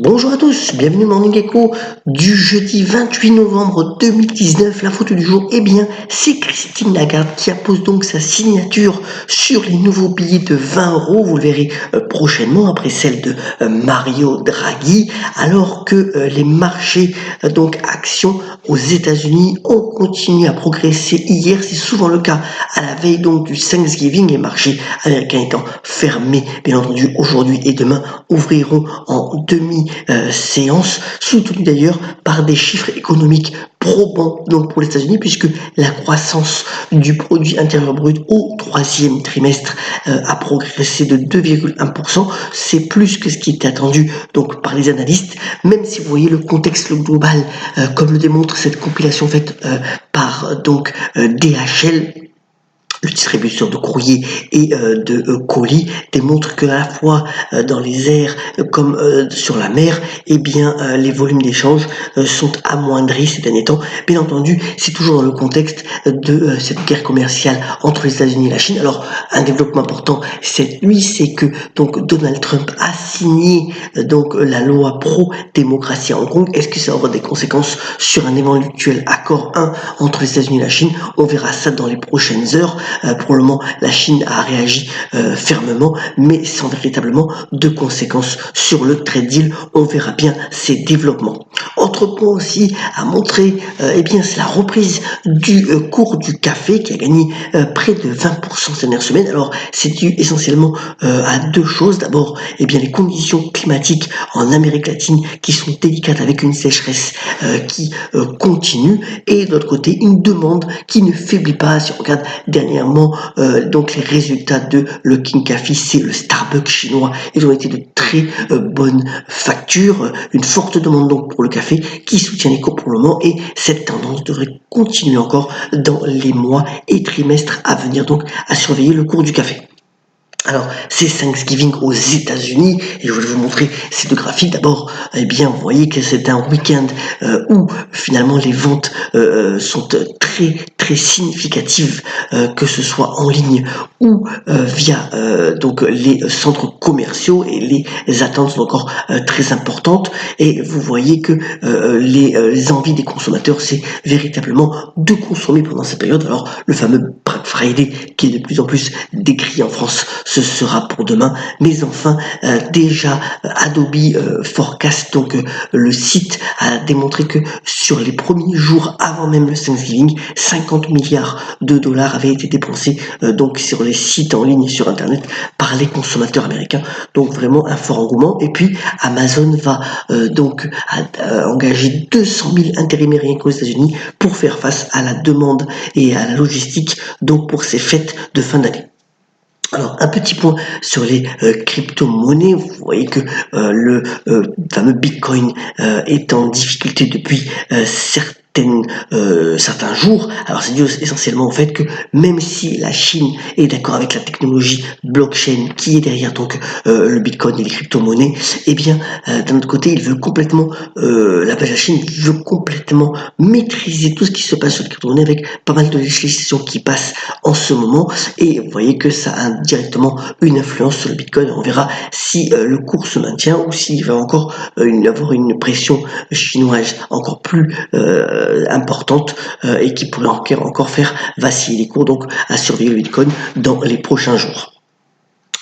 Bonjour à tous, bienvenue au Morning Echo du jeudi 28 novembre 2019. La photo du jour, c'est Christine Lagarde qui appose donc sa signature sur les nouveaux billets de 20 euros. Vous le verrez prochainement après celle de Mario Draghi, alors que les marchés, donc actions aux États-Unis, ont continué à progresser hier. C'est souvent le cas à la veille donc du Thanksgiving, les marchés américains étant fermés, bien entendu, aujourd'hui et demain ouvriront en demi-séance, soutenu d'ailleurs par des chiffres économiques probants donc pour les États-Unis, puisque la croissance du produit intérieur brut au troisième trimestre a progressé de 2,1%. C'est plus que ce qui était attendu donc par les analystes, même si vous voyez le contexte global, comme le démontre cette compilation faite par DHL, le distributeur de courrier et de colis, démontre que à la fois dans les airs comme sur la mer, les volumes d'échange sont amoindris ces derniers temps. Bien entendu, c'est toujours dans le contexte de cette guerre commerciale entre les États-Unis et la Chine. Alors, un développement important cette nuit, c'est que donc Donald Trump a signé la loi pro-démocratie à Hong Kong. Est-ce que ça aura des conséquences sur un éventuel accord entre les États-Unis et la Chine? On verra ça dans les prochaines heures. Pour le moment, la Chine a réagi fermement, mais sans véritablement de conséquences sur le trade deal. On verra bien ces développements. Autre point aussi à montrer, c'est la reprise du cours du café qui a gagné près de 20% ces dernières semaines. Alors, c'est dû essentiellement à deux choses. D'abord, les conditions climatiques en Amérique latine qui sont délicates avec une sécheresse qui continue, et de l'autre côté, une demande qui ne faiblit pas. Si on regarde dernièrement les résultats de le King Coffee, c'est le Starbucks chinois. Ils ont été de très bonnes factures, une forte demande donc pour le café qui soutient les cours pour le moment, et cette tendance devrait continuer encore dans les mois et trimestres à venir, donc à surveiller le cours du café. Alors, c'est Thanksgiving aux États-Unis et je voulais vous montrer ces deux graphiques. D'abord, vous voyez que c'est un week-end où finalement les ventes sont très significatives, que ce soit en ligne ou via les centres commerciaux, et les attentes sont encore très importantes. Et vous voyez que les envies des consommateurs, c'est véritablement de consommer pendant cette période. Alors, le fameux Black Friday qui est de plus en plus décrit en France, ce sera pour demain. Mais enfin, déjà Adobe Forecast, le site, a démontré que sur les premiers jours avant même le Thanksgiving, 50 milliards de dollars avaient été dépensés sur les sites en ligne et sur Internet par les consommateurs américains. Donc vraiment un fort engouement. Et puis Amazon va engager 200 000 intérimaires rien qu'aux États-Unis pour faire face à la demande et à la logistique pour ces fêtes de fin d'année. Alors, un petit point sur les crypto-monnaies. Vous voyez que le fameux Bitcoin est en difficulté depuis certains jours. Alors, c'est dû essentiellement au fait que même si la Chine est d'accord avec la technologie blockchain qui est derrière le Bitcoin et les crypto-monnaies, d'un autre côté, la Chine veut complètement maîtriser tout ce qui se passe sur les crypto-monnaies, avec pas mal de législations qui passent en ce moment, et vous voyez que ça a directement une influence sur le Bitcoin. On verra si le cours se maintient ou s'il va encore avoir une pression chinoise encore plus importante et qui pourrait encore faire vaciller les cours, donc à surveiller le Bitcoin dans les prochains jours.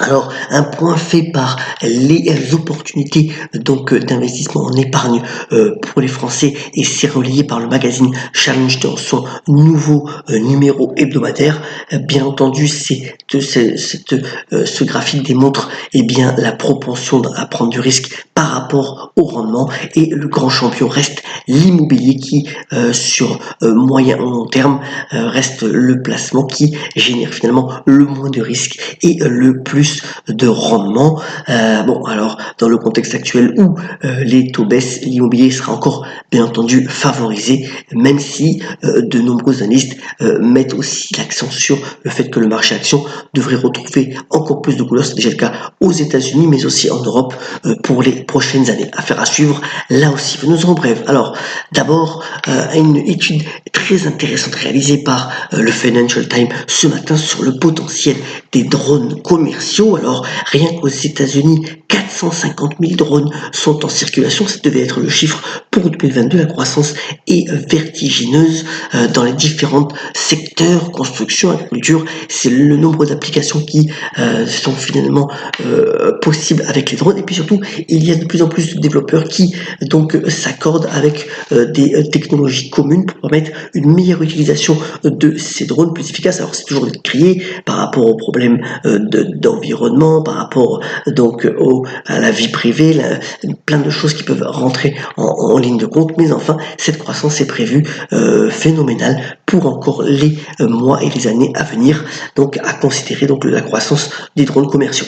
Alors, un point fait par les opportunités d'investissement en épargne pour les Français, et c'est relayé par le magazine Challenge dans son nouveau numéro hebdomadaire. Bien entendu, ce graphique démontre la propension à prendre du risque par rapport au rendement, et le grand champion reste l'immobilier qui, sur moyen ou long terme, reste le placement qui génère finalement le moins de risques et le plus de rendement. Alors dans le contexte actuel où les taux baissent, l'immobilier sera encore bien entendu favorisé, même si de nombreux analystes mettent aussi l'accent sur le fait que le marché action devrait retrouver encore plus de couleurs. C'est déjà le cas aux États-Unis, mais aussi en Europe pour les prochaines années. Affaire à suivre là aussi. Faisons en bref. Alors d'abord, une étude très intéressante réalisée par le Financial Times ce matin sur le potentiel des drones commerciaux commerciaux. Alors, rien qu'aux États-Unis, 450 000 drones sont en circulation. Ça devait être le chiffre pour 2022. La croissance est vertigineuse dans les différents secteurs, construction, agriculture. C'est le nombre d'applications qui sont finalement possibles avec les drones. Et puis surtout, il y a de plus en plus de développeurs qui donc s'accordent avec des technologies communes pour permettre une meilleure utilisation de ces drones plus efficaces. Alors c'est toujours crié par rapport aux problèmes d'environnement, par rapport donc à la vie privée, plein de choses qui peuvent rentrer en ligne de compte, mais enfin cette croissance est prévue phénoménale pour encore les mois et les années à venir, donc à considérer donc la croissance des drones commerciaux.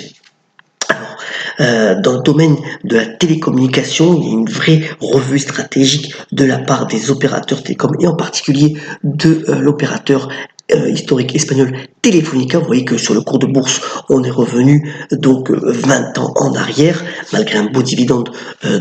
Dans le domaine de la télécommunication, il y a une vraie revue stratégique de la part des opérateurs télécoms et en particulier de l'opérateur historique espagnol Telefónica. Vous voyez que sur le cours de bourse, on est revenu donc 20 ans en arrière, malgré un beau dividende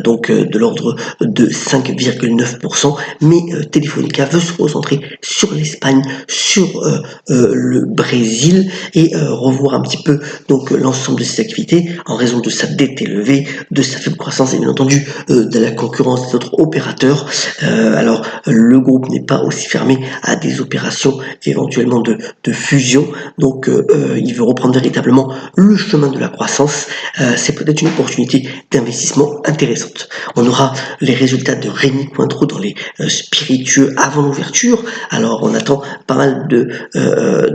donc de l'ordre de 5,9%. Mais Telefónica veut se concentrer sur l'Espagne, sur le Brésil et revoir un petit peu donc l'ensemble de ses activités en raison de sa dette élevée, de sa faible croissance et bien entendu de la concurrence des autres opérateurs. Alors le groupe n'est pas aussi fermé à des opérations éventuellement de fusion, donc il veut reprendre véritablement le chemin de la croissance. C'est peut-être une opportunité d'investissement intéressante. On aura les résultats de Rémi Cointreau dans les spiritueux avant l'ouverture. Alors on attend pas mal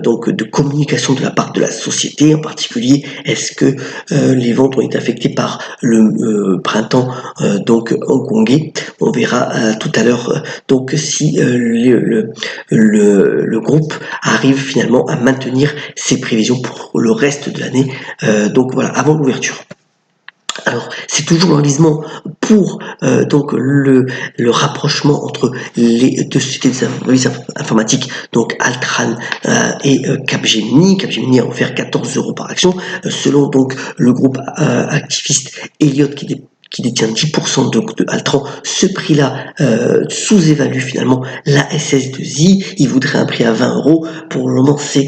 donc de communication de la part de la société, en particulier est-ce que les ventes ont été affectées par le printemps donc hongkongais. On verra tout à l'heure donc si le groupe arrive finalement à maintenir ses prévisions pour le reste de l'année, donc voilà, avant l'ouverture. Alors, c'est toujours l'enlisement pour donc le rapprochement entre les deux sociétés de services informatiques, donc Altran et Capgemini. Capgemini a offert 14 € par action, selon donc le groupe activiste Elliott qui détient 10% de Altran. Ce prix-là sous-évalue finalement la SS2I. Il voudrait un prix à 20 €. Pour le moment, c'est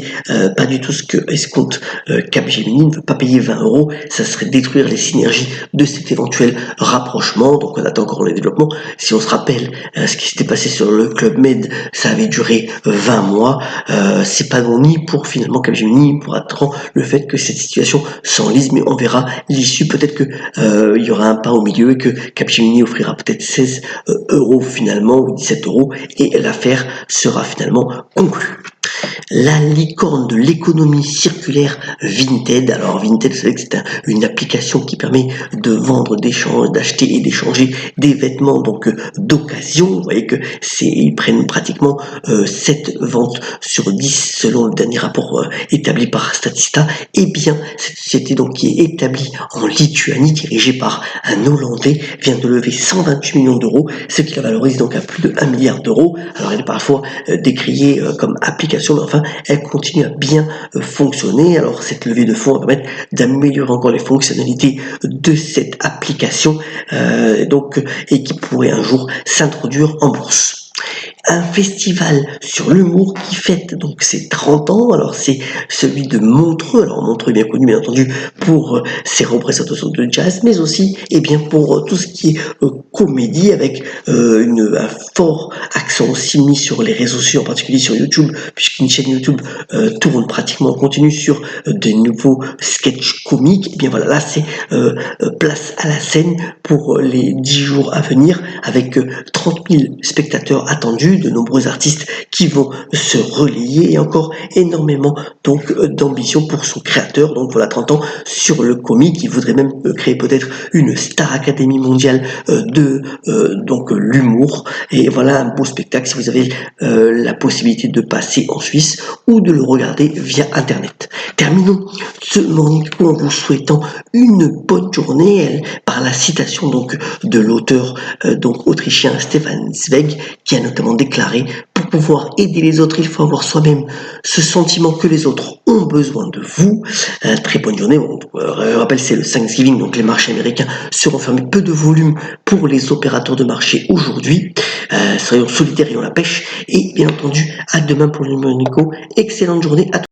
pas du tout ce que escompte Capgemini. Ne veut pas payer 20 €. Ça serait détruire les synergies de cet éventuel rapprochement. Donc on attend encore le développement. Si on se rappelle ce qui s'était passé sur le Club Med, ça avait duré 20 mois. C'est pas bon ni pour finalement Capgemini, ni pour Altran, le fait que cette situation s'enlise, mais on verra l'issue. Peut-être que il y aura un pas au milieu et que Capgemini offrira peut-être 16 € finalement ou 17 € et l'affaire sera finalement conclue. La licorne de l'économie circulaire Vinted. Alors Vinted, vous savez que c'est une application qui permet de vendre, d'acheter et d'échanger des vêtements donc d'occasion. Vous voyez que ils prennent pratiquement 7 ventes sur 10 selon le dernier rapport établi par Statista. Et bien cette société donc qui est établie en Lituanie, dirigée par un Hollandais, vient de lever 128 millions d'euros, ce qui la valorise donc à plus de 1 milliard d'euros. Alors elle est parfois décriée comme application, mais enfin elle continue à bien fonctionner. Alors cette levée de fonds va permettre d'améliorer encore les fonctionnalités de cette application donc et qui pourrait un jour s'introduire en bourse. Un festival sur l'humour qui fête donc ses 30 ans. Alors c'est celui de Montreux. Alors Montreux est bien connu bien entendu pour ses représentations de jazz, mais aussi et bien pour tout ce qui est comédie, avec un fort accent aussi mis sur les réseaux sociaux, en particulier sur YouTube, puisqu'une chaîne YouTube tourne pratiquement en continu sur des nouveaux sketchs comiques. Et bien voilà, là c'est place à la scène pour les 10 jours à venir, avec 30 000 spectateurs attendus, de nombreux artistes qui vont se relayer et encore énormément donc d'ambition pour son créateur. Donc voilà, 30 ans sur le comique. Il voudrait même créer peut-être une Star Academy mondiale de donc l'humour. Et voilà un beau spectacle si vous avez la possibilité de passer en Suisse ou de le regarder via internet. Terminons ce morning call en vous souhaitant une bonne journée par la citation donc de l'auteur donc autrichien Stefan Zweig, qui a notamment déclaré: pour pouvoir aider les autres, il faut avoir soi-même ce sentiment que les autres ont besoin de vous. Très bonne journée. Je rappelle, c'est le Thanksgiving, donc les marchés américains seront fermés. Peu de volume pour les opérateurs de marché aujourd'hui. Soyons solidaires et on la pêche. Et bien entendu, à demain pour le Morning Call. Excellente journée à tous.